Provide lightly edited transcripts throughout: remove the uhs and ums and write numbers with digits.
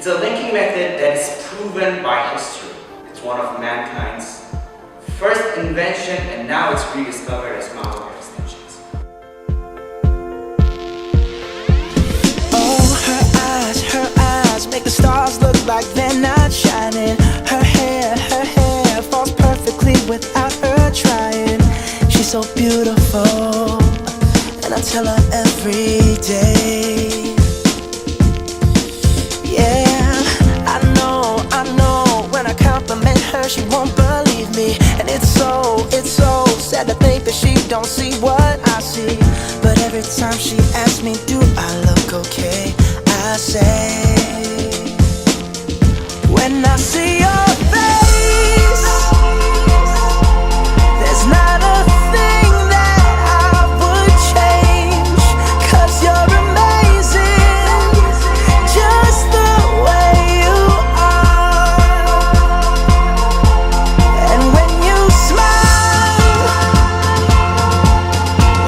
It's a linking method that is proven by history. It's one of mankind's first invention, and now it's rediscovered as Mago Hair extensions. Oh, her eyes make the stars look like they're not shining. Her hair falls perfectly without her trying. She's so beautiful, and I tell her every day. Yeah, I know, when I compliment her, she won't believe me. And it's so sad to think that she don't see what I see. But every time she asks me, do I look okay, I say, when I see your face, there's not a thing that I would change. 'Cause you're amazing, just the way you are. And when you smile,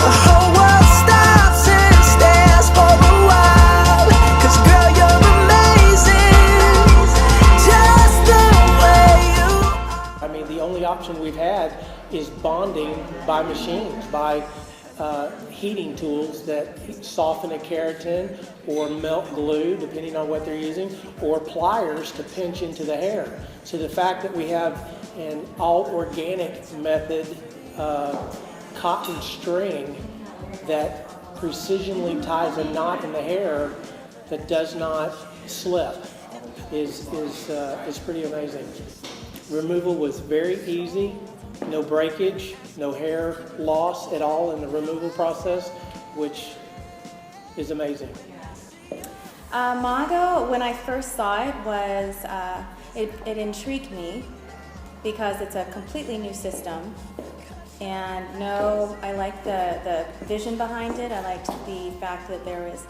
the whole world stops and stares for a while. 'Cause girl, you're amazing, just the way you are. I mean, the only option we've had is bonding by machines, by heating tools that soften a keratin or melt glue, depending on what they're using, or pliers to pinch into the hair. So the fact that we have an all-organic method, cotton string that precisionally ties a knot in the hair that does not slip is pretty amazing. Removal was very easy, no breakage, no hair loss at all in the removal process, which is amazing. Mago, when I first saw it, was it intrigued me because it's a completely new system. And I liked the vision behind it. I liked the fact that there was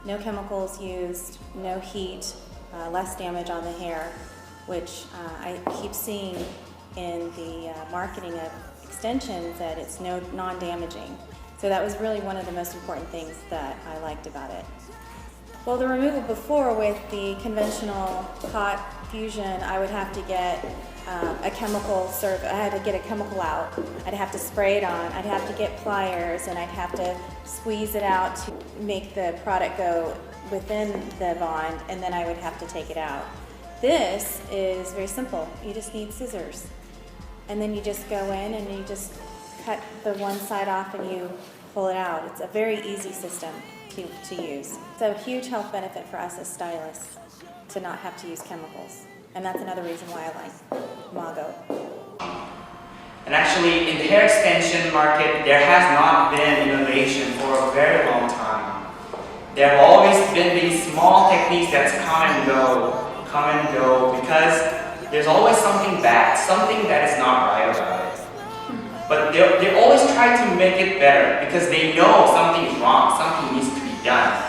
no chemicals used, no heat, less damage on the hair, which I keep seeing in the marketing of extensions, that it's non-damaging. So that was really one of the most important things that I liked about it. Well, the removal before, with the conventional hot fusion, I would have to get a chemical I had to get a chemical out. I'd have to spray it on. I'd have to get pliers, and I'd have to squeeze it out to make the product go within the bond, and then I would have to take it out. This is very simple. You just need scissors, and then you just go in and you just cut the one side off and you pull it out. It's a very easy system to use. It's a huge health benefit for us as stylists to not have to use chemicals, and that's another reason why I like Mago. And actually, in the hair extension market, there has not been innovation for a very long time. There have always been these small techniques that come and go, because there's always something bad, something that is not right about it. But they always try to make it better because they know something is wrong, something needs to be done.